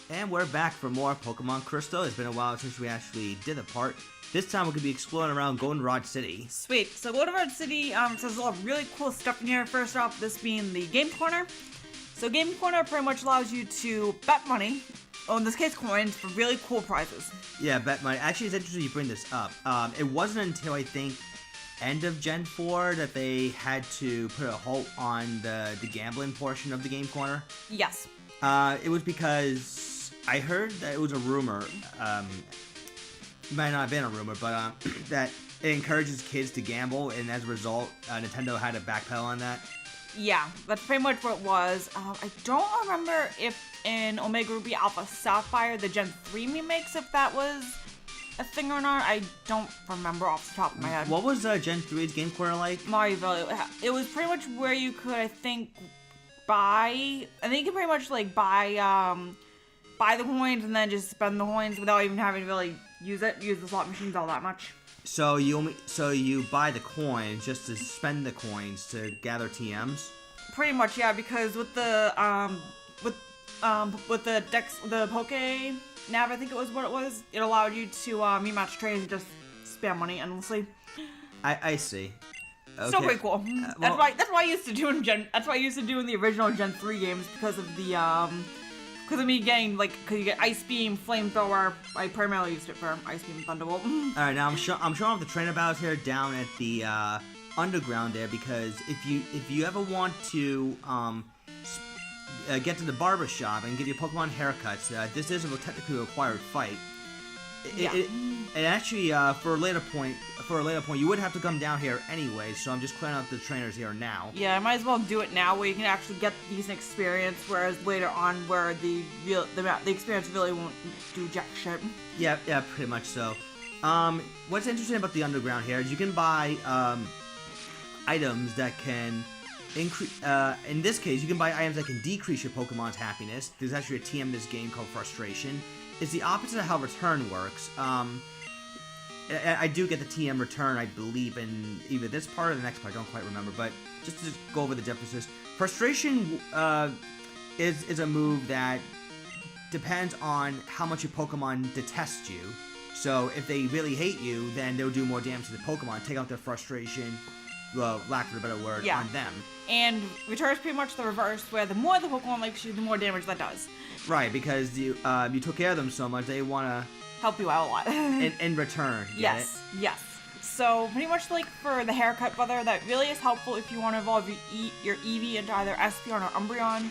And we're back for more Pokemon Crystal. It's been a while since we actually did a part. This time we're going to be exploring around Goldenrod City. Sweet. So Goldenrod City says a lot of really cool stuff in here. First off, this being the Game Corner. So Game Corner pretty much allows you to bet money, or in this case coins, for really cool prizes. Yeah, bet money. Actually, it's interesting you bring this up. It wasn't until, I think, end of Gen 4 that they had to put a halt on the gambling portion of the Game Corner. Yes. It was because I heard that it was a rumor, might not have been a rumor, but that it encourages kids to gamble, and as a result, Nintendo had to backpedal on that. Yeah, that's pretty much what it was. I don't remember if in Omega Ruby Alpha Sapphire, the Gen 3 remakes, if that was a thing or not. I don't remember off the top of my head. What was Gen 3's Game Corner like? Mario, it was pretty much where you could, I think, you could pretty much like buy the coins and then just spend the coins without even having to really use the slot machines all that much. So you buy the coins just to spend the coins to gather TMs? Pretty much, yeah, because with the the Poke Nav, I think it was what it was, it allowed you to rematch trades and just spam money endlessly. I see. Okay. Still pretty cool. That's why I used to do in the original Gen 3 games, because of me getting, because you get Ice Beam, Flamethrower. I primarily used it for Ice Beam, Thunderbolt. Alright, now I'm showing off the trainer battles here down at the underground there, because if you ever want to get to the barber shop and give your Pokemon haircuts, this is a technically required fight. It actually, for a later point, you would have to come down here anyway, so I'm just clearing out the trainers here now. Yeah, I might as well do it now, where you can actually get decent experience, whereas later on, where the experience really won't do jack shit. Yeah, pretty much so. What's interesting about the underground here is you can buy items that can increase. In this case, you can buy items that can decrease your Pokemon's happiness. There's actually a TM in this game called Frustration. It's the opposite of how return works. I do get the TM return, I believe, in either this part or the next part. I don't quite remember, but just to go over the differences. Frustration is a move that depends on how much your Pokemon detest you. So if they really hate you, then they'll do more damage to the Pokemon, take out their frustration, well, lack of a better word, on them. And return is pretty much the reverse, where the more the Pokemon likes you, the more damage that does. Right, because you took care of them so much, they want to help you out a lot. in return. Yes. So pretty much like for the haircut brother, that really is helpful if you want to evolve your Eevee into either Espeon or Umbreon.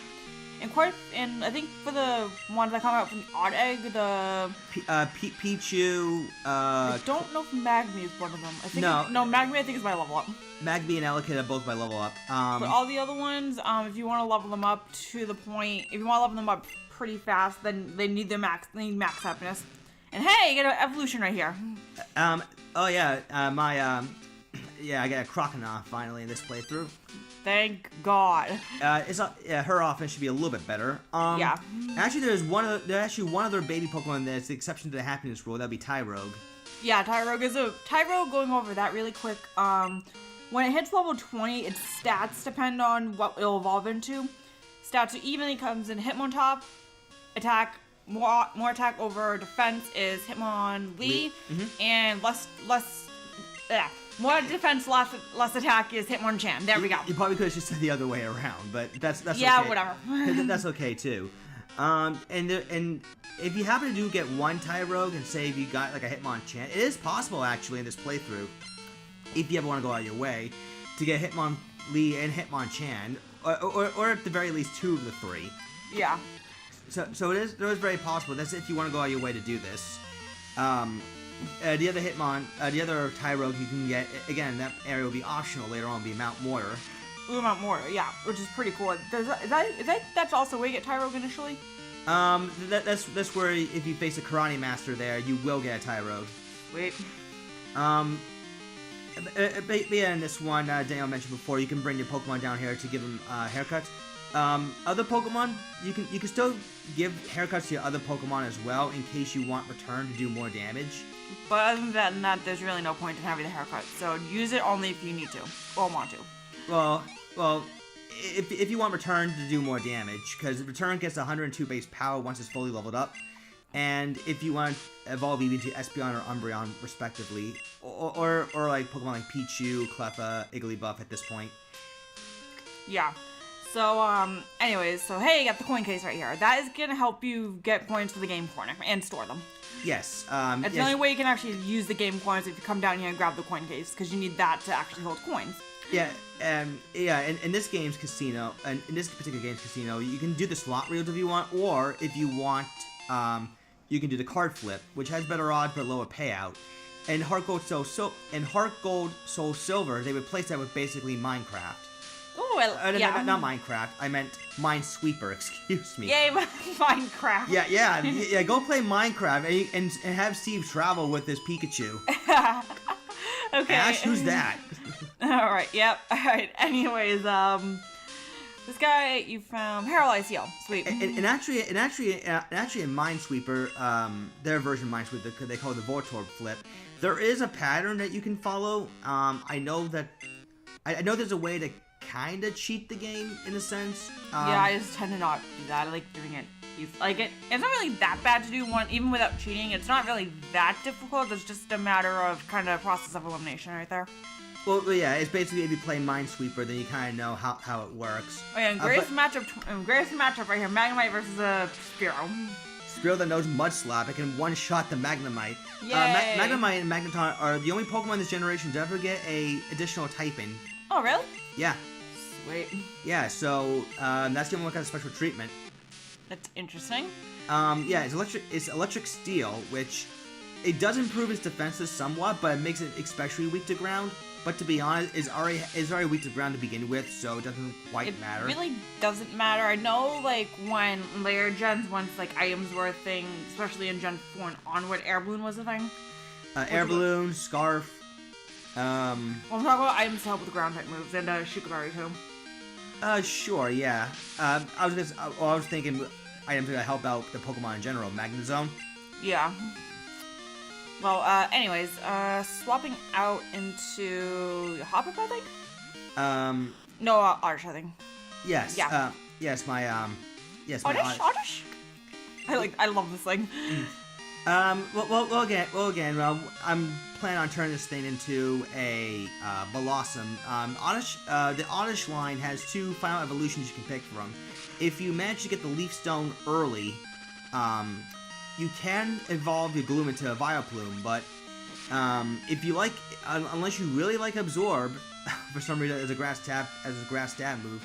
And I think for the ones that come out from the Odd Egg, the Pichu. I don't know if Magby is one of them. I think Magby I think is by level up. Magby and Elekid are both by level up. But all the other ones, if you want to level them up to the point, if you want to level them up pretty fast, then they need max happiness. And hey, you get an evolution right here. I got a Croconaw finally in this playthrough. Thank God. Her offense should be a little bit better. Actually, there's one other baby Pokemon that's the exception to the happiness rule. That'd be Tyrogue. Yeah, Tyrogue. Going over that really quick. When it hits level 20, its stats depend on what it'll evolve into. Stats are evenly comes in Hitmontop, attack. More attack over defense is Hitmonlee, and more defense, less attack is Hitmonchan. There we go. You probably could have just said the other way around, but that's okay. Whatever. That's okay too. And if you happen to get one Tyrogue, and say if you got like a Hitmonchan, it is possible actually in this playthrough, if you ever want to go out of your way, to get Hitmonlee and Hitmonchan, or at the very least 2 of the 3. Yeah. So it is very possible. That's if you want to go out of your way to do this. The other Tyrogue you can get, again, that area will be optional later on, be Mount Mortar. Ooh, Mount Mortar, yeah, which is pretty cool. That's also where you get Tyrogue initially? That's where if you face a Karate Master there, you will get a Tyrogue. Wait. But yeah, in this one, Daniel mentioned before, you can bring your Pokemon down here to give them haircuts. Other Pokemon, you can still give haircuts to your other Pokemon as well in case you want return to do more damage. But other than that, there's really no point in having the haircut. So use it only if you need to or want to. Well, if you want Return to do more damage, because Return gets 102 base power once it's fully leveled up, and if you want to evolve Eevee to Espeon or Umbreon, respectively, or like Pokemon like Pichu, Cleffa, Igglybuff at this point. Yeah. So, anyways, so hey, you got the coin case right here. That is gonna help you get coins to the game corner and store them. Yes. It's the only way you can actually use the game coins if you come down here and grab the coin case, because you need that to actually hold coins. Yeah, in this game's casino, and in this particular game's casino, you can do the slot reels if you want, or if you want, you can do the card flip, which has better odds but lower payout. And Heart Gold Soul Silver, they replaced that with basically Minecraft. Oh, well, yeah. Not Minecraft. I meant Minesweeper. Excuse me. Yay, Minecraft. Yeah. Go play Minecraft and have Steve travel with this Pikachu. Okay. Ash, who's that? All right. Yep. All right. Anyways, this guy you found Paralyzed Heal. Sweet. And actually, in Minesweeper, their version of Minesweeper, they call it the Voltorb flip. There is a pattern that you can follow. I know there's a way to kind of cheat the game in a sense. Yeah, I just tend to not do that. I like doing it. It's not really that bad to do one, even without cheating. It's not really that difficult. It's just a matter of kind of process of elimination right there. Well, yeah, it's basically if you play Minesweeper, then you kind of know how it works. Oh yeah, and greatest matchup right here: Magnemite versus a Spearow. Spearow that knows Mud Slap. It can one-shot the Magnemite. Yay! Magnemite and Magneton are the only Pokemon this generation to ever get a additional typing. Oh really? Yeah. Sweet. Yeah, so that's the only one kind of special treatment. That's interesting. Yeah, it's electric steel, which it does improve its defenses somewhat, but it makes it especially weak to ground. But to be honest, it's already weak to ground to begin with, so it doesn't quite matter. It really doesn't matter. I know, like, when later gens, once, like, items were a thing, especially in Gen 4 and onward, Air Balloon was a thing. Air Balloon, Scarf. Well, I'm talking about items to help with ground type moves, and Shikabari too. Sure, yeah. I was thinking items that help out the Pokemon in general. Magnezone. Yeah. Well, anyways, swapping out into Hoppip, I think? No, Oddish, I think. Yes. Yeah. Yes, my Oddish? I love this thing. Well, again, I'm planning on turning this thing into a Blossom. The Oddish line has 2 final evolutions you can pick from. If you manage to get the Leaf Stone early, you can evolve your Gloom into a Vileplume, but if you like, unless you really like Absorb, for some reason as a grass stab move,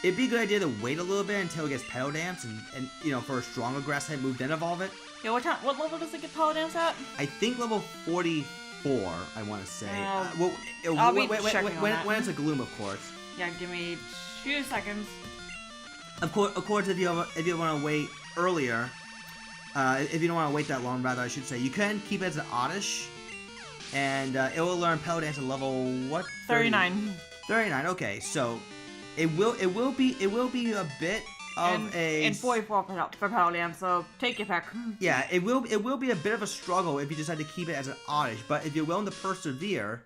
it'd be a good idea to wait a little bit until it gets Petal Dance and for a stronger grass type move, then evolve it. Yeah, what level does it get Petal Dance at? I think level 44, I want to say. I'll be checking on that. When it's a Gloom, of course. Yeah, give me 2 seconds. Of course, if you want to wait earlier, if you don't want to wait that long, rather I should say, you can keep it as an Oddish, and it will learn Petal Dance at level what? 39. 39. Okay, so it will be a bit of and 44 for Petal Dance, so take your pick. Yeah, it will be a bit of a struggle if you decide to keep it as an Oddish, but if you're willing to persevere,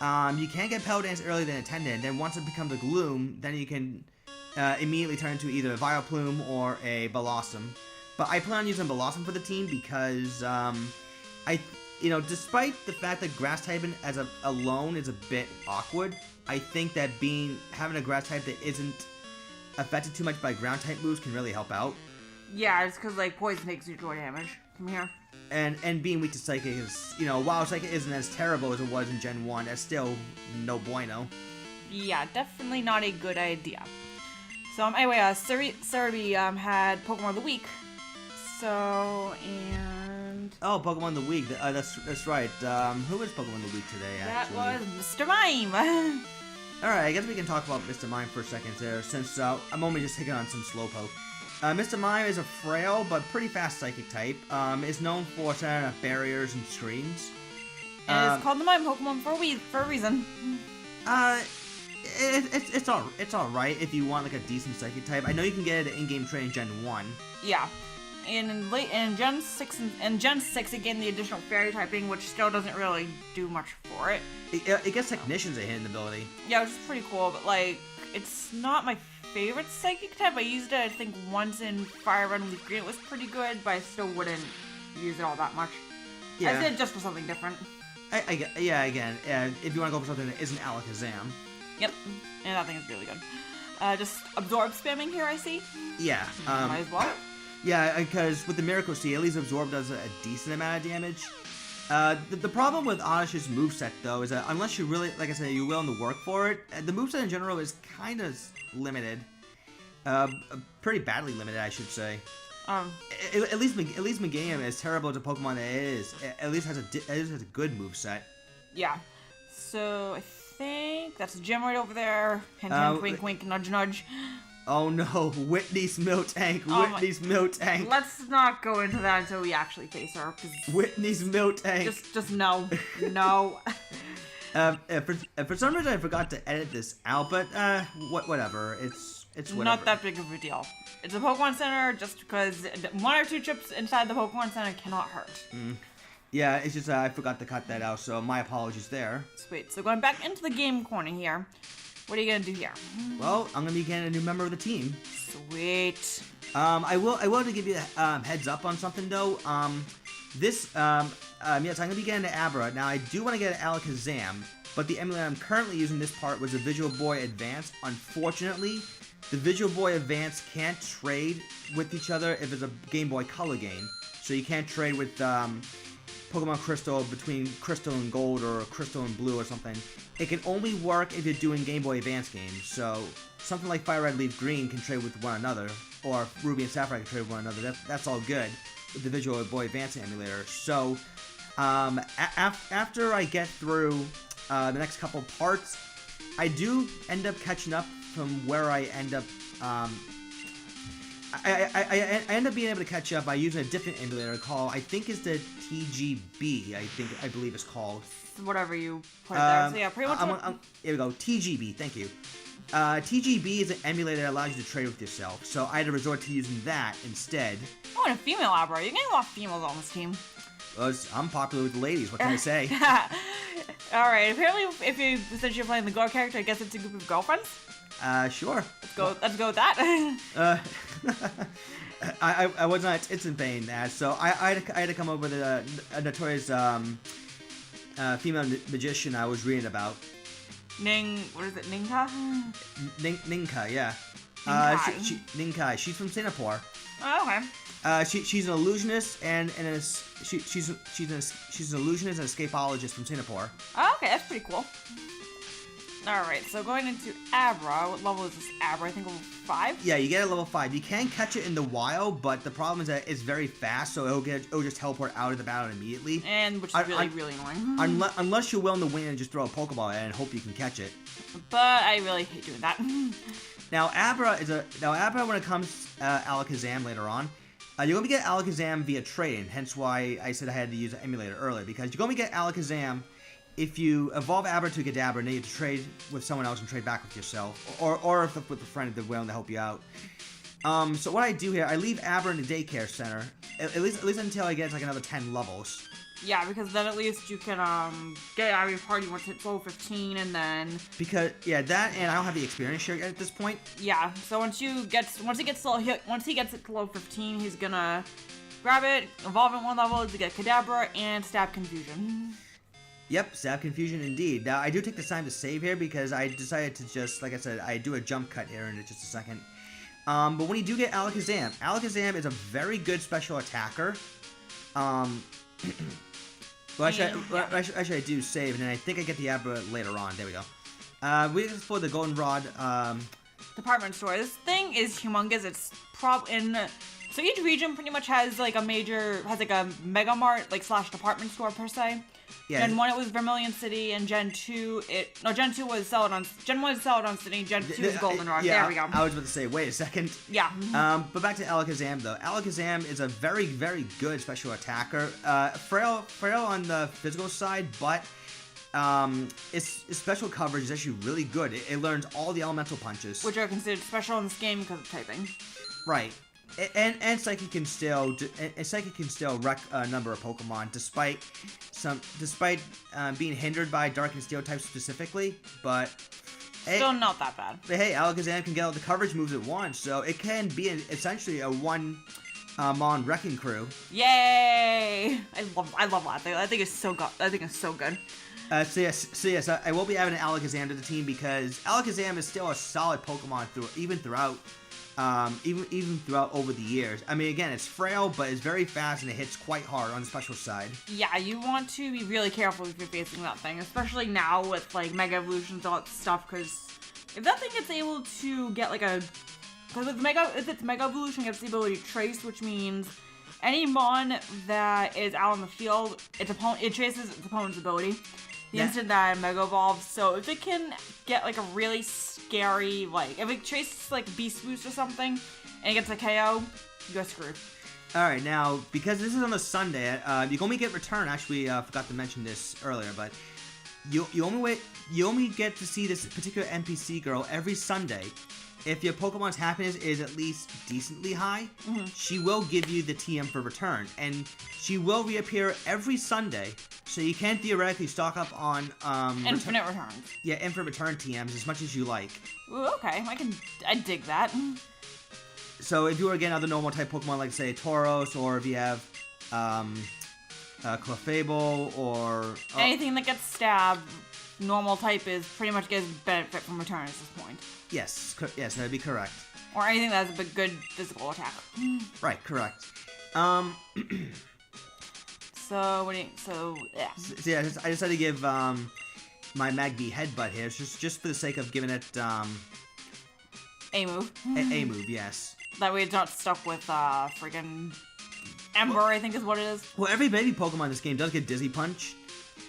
you can get Petal Dance earlier than intended. Then once it becomes a Gloom, then you can immediately turn into either a Vileplume or a Blossom. But I plan on using Blossom for the team because despite the fact that grass typing as alone is a bit awkward, I think that having a grass type that isn't affected too much by ground type moves can really help out. Yeah, it's because like poison takes neutral damage from here. And being weak to Psychic is, while Psychic isn't as terrible as it was in Gen 1, that's still no bueno. Yeah, definitely not a good idea. So anyway, Cerebi had Pokemon of the Week. Oh, Pokemon of the Week. That's right. Who was Pokemon of the Week today, actually? That was Mr. Mime. Alright, I guess we can talk about Mr. Mime for a second there, since I'm only just taking on some Slowpoke. Mr. Mime is a frail but pretty fast Psychic type. Is known for setting up barriers and screens. And it's called the Mime Pokemon for a reason. It's alright if you want like a decent Psychic type. I know you can get it at in-game training Gen 1. Yeah. In Gen 6 it gained the additional fairy typing, which still doesn't really do much for it. It gets Technician's a hidden ability. Yeah, which is pretty cool, but like It's not my favorite psychic type. I used it, I think, once in Fire Red and Leaf Green. It was pretty good, but I still wouldn't use it all that much. Yeah. I said just for something different. Again, if you want to go for something that isn't Alakazam. Yep, and that thing is really good. Just absorb spamming here, I see. Yeah. Might as well. Yeah, because with the Miracle Seed, at least Absorb does a decent amount of damage. The problem with Oddish's moveset, though, is that unless you really, like I said, you're willing to work for it, the moveset in general is kind of limited. Pretty badly limited, I should say. At least Meganium, as terrible as a Pokemon that it is, at least has a good moveset. Yeah. So I think that's a gym right over there. Hint, hint, wink, wink, nudge, nudge. Oh no, Whitney's Miltank, Whitney's Miltank. Let's not go into that until we actually face her. Whitney's Miltank. Just no. No. For some reason I forgot to edit this out, but whatever. It's whatever. Not that big of a deal. It's a Pokemon Center just because 1 or 2 trips inside the Pokemon Center cannot hurt. Yeah, it's just I forgot to cut that out, so my apologies there. Sweet. So going back into the game corner here, what are you gonna do here? Well, I'm gonna be getting a new member of the team. Sweet. I will have to give you a heads up on something though. Yes, I'm gonna be getting an Abra. Now I do want to get an Alakazam, but the emulator I'm currently using this part was a Visual Boy Advance. Unfortunately, the Visual Boy Advance can't trade with each other if it's a Game Boy Color game. So you can't trade with Pokemon Crystal between Crystal and Gold or Crystal and Blue or something. It can only work if you're doing Game Boy Advance games. So something like Fire Red Leaf Green can trade with one another, or Ruby and Sapphire can trade with one another. That's all good with the Visual Boy Advance emulator. So after I get through the next couple parts, I do end up catching up from where I end up. I end up being able to catch up by using a different emulator called, I think is the TGB. I believe it's called. Whatever you put there. So yeah, pretty much. Here we go. TGB. Thank you. TGB is an emulator that allows you to trade with yourself. So I had to resort to using that instead. Oh, and a female Abra. You're getting a lot of females on this team. Well, I'm popular with the ladies. What can I say? All right. Apparently, since you're playing the girl character, I guess it's a group of girlfriends. Sure. Let's go with that. I was not anticipating that, so I had to come up with a notorious female magician I was reading about. What is it? Ninka? Ninka, yeah. Ninkai. Ninkai. She's from Singapore. Oh, okay. She's an illusionist she's an illusionist and escapologist from Singapore. Oh, okay, that's pretty cool. Alright, so going into Abra, what level is this Abra? I think level 5? Yeah, you get it level 5. You can catch it in the wild, but the problem is that it's very fast, so it'll just teleport out of the battle immediately. And which is really annoying. Unless you're willing to win and just throw a Pokeball at it and hope you can catch it. But I really hate doing that. Now Abra when it comes Alakazam later on, you're going to get Alakazam via trading, hence why I said I had to use an emulator earlier, because you're going to get Alakazam if you evolve Abra to Kadabra, and then you have to trade with someone else and trade back with yourself, or if with a friend if they're willing to help you out. So what I do here, I leave Abra in the daycare center, at least until I get like another 10 levels. Yeah, because then at least you can get out of your party once it's level 15, and then that, and I don't have the experience share yet at this point. Yeah, so once he gets it to level 15, he's gonna grab it, evolve in 1 level to get Kadabra and Stab Confusion. Yep, Stab Confusion indeed. Now, I do take the time to save here because I decided to just, like I said, I do a jump cut here in just a second. But when you do get Alakazam is a very good special attacker. Well, actually, I do save, and then I think I get the Abra later on. There we go. We explore the Goldenrod department store. This thing is humongous. It's so each region pretty much has like a Mega Mart / department store per se. Yeah. Gen 1 it was Vermilion City, and Gen 2 Gen 1 was Celadon City, Gen 2 is Goldenrod. Yeah, there we go. I was about to say, wait a second. Yeah. But back to Alakazam though. Alakazam is a very, very good special attacker. Frail on the physical side, but its special coverage is actually really good. It learns all the elemental punches, which are considered special in this game because of typing. Right. And Psychic can still wreck a number of Pokemon, despite being hindered by Dark and Steel types specifically. But Still not that bad. But hey, Alakazam can get all the coverage moves at once, so it can be essentially a one-mon wrecking crew. Yay! I love that. I think it's so good. I think it's so good. So yes, I will be adding Alakazam to the team because Alakazam is still a solid Pokemon even throughout over the years. I mean, again, it's frail, but it's very fast and it hits quite hard on the special side. Yeah, you want to be really careful if you're facing that thing, especially now with like Mega Evolutions and all that stuff, because if that thing gets able to get like a... Because if it's Mega Evolution, it gets the ability to Trace, which means any Mon that is out on the field, it traces its opponent's ability. The instant that it Mega Evolves. So if it can get like a really scary, like, if it traces like Beast Boost or something, and it gets a KO, you got screwed. Alright, now, because this is on a Sunday, you only get return, actually, forgot to mention this earlier, but you only get to see this particular NPC girl every Sunday. If your Pokemon's happiness is at least decently high, she will give you the TM for return, and she will reappear every Sunday, so you can theoretically stock up on infinite returns. Yeah, infinite return TMs as much as you like. Ooh, okay, I dig that. So if you were getting other normal type Pokemon like say Tauros, or if you have Clefable, or anything that gets stabbed, normal type is pretty much gets benefit from return at this point. Yes, that'd be correct. Or anything that has a good physical attack. Right, correct. Yeah. So yeah, I decided to give my Magby headbutt here, just for the sake of giving it A move. A move, yes. That way it's not stuck with friggin' Ember, I think is what it is. Well, every baby Pokemon in this game does get Dizzy Punch.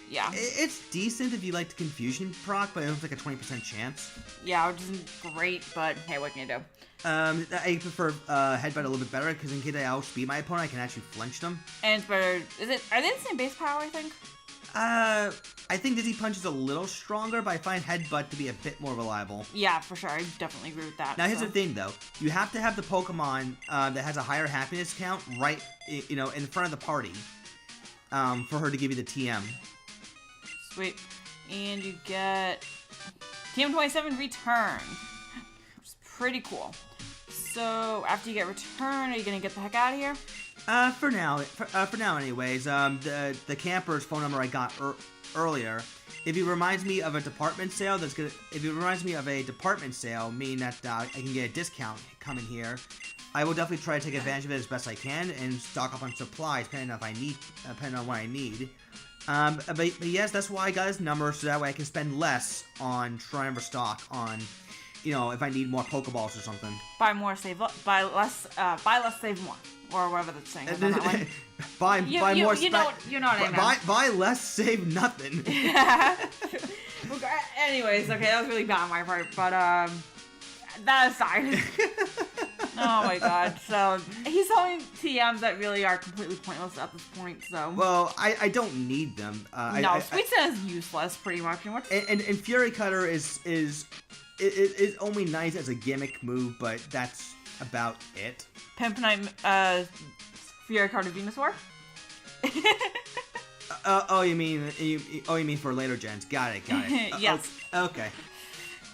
Yeah. It's decent if you like the Confusion proc, but it looks like a 20% chance. Yeah, which isn't great, but hey, what can you do? I prefer Headbutt a little bit better, because in case I outspeed my opponent, I can actually flinch them. And it's better... Are they the same base power, I think? I think Dizzy Punch is a little stronger, but I find Headbutt to be a bit more reliable. Yeah, for sure. I definitely agree with that. Now, here's the thing, though. You have to have the Pokemon that has a higher happiness count right, in front of the party for her to give you the TM. Sweet. And you get TM27 return. Which is pretty cool. So, after you get return, are you going to get the heck out of here? For now anyways. The camper's phone number I got earlier, if it reminds me of a department sale, meaning that I can get a discount coming here, I will definitely try to take advantage of it as best I can and stock up on supplies depending on what I need. But yes, that's why I got his number, so that way I can spend less on trying to restock on, if I need more Pokeballs or something. Buy less, save more, or whatever that's saying. buy more. You know what I meant. Buy less, save nothing. Anyways, okay, that was really bad on my part, but that aside. Oh my god, so he's selling TMs that really are completely pointless at this point, so... Well, I don't need them. Sweet Sand is useless, pretty much. And Fury Cutter is only nice as a gimmick move, but that's about it. Pimpinite, Fury Cutter Venusaur? You mean for later gens. Got it. Yes. Okay.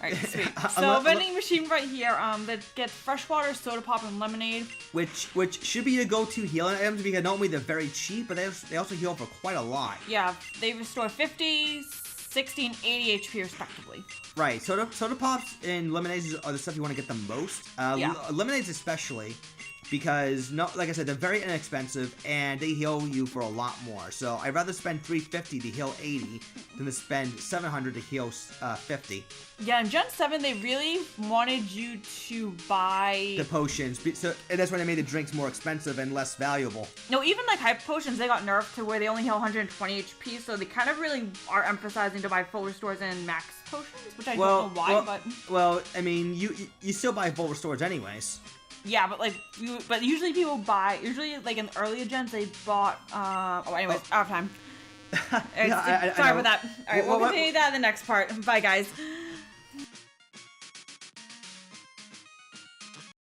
Alright, sweet. So, vending machine right here, that gets freshwater, soda pop, and lemonade. Which should be your go-to healing items, because not only they're very cheap, but they also heal for quite a lot. Yeah, they restore 50, 60, and 80 HP respectively. Right, soda pops and lemonades are the stuff you want to get the most. Lemonades especially, because like I said, they're very inexpensive and they heal you for a lot more. So I'd rather spend $350 to heal 80 than to spend $700 to heal 50. Yeah, in Gen 7 they really wanted you to buy the potions, and that's why they made the drinks more expensive and less valuable. No, even like hype potions, they got nerfed to where they only heal 120 HP, so they kind of really are emphasizing to buy full restores and max potions, which I don't know why, Well, I mean, you still buy full restores anyways. Yeah, but usually people buy, like in the earlier gens, they bought, anyways, out of time. Sorry about that. Alright, we'll continue that in the next part. Bye, guys.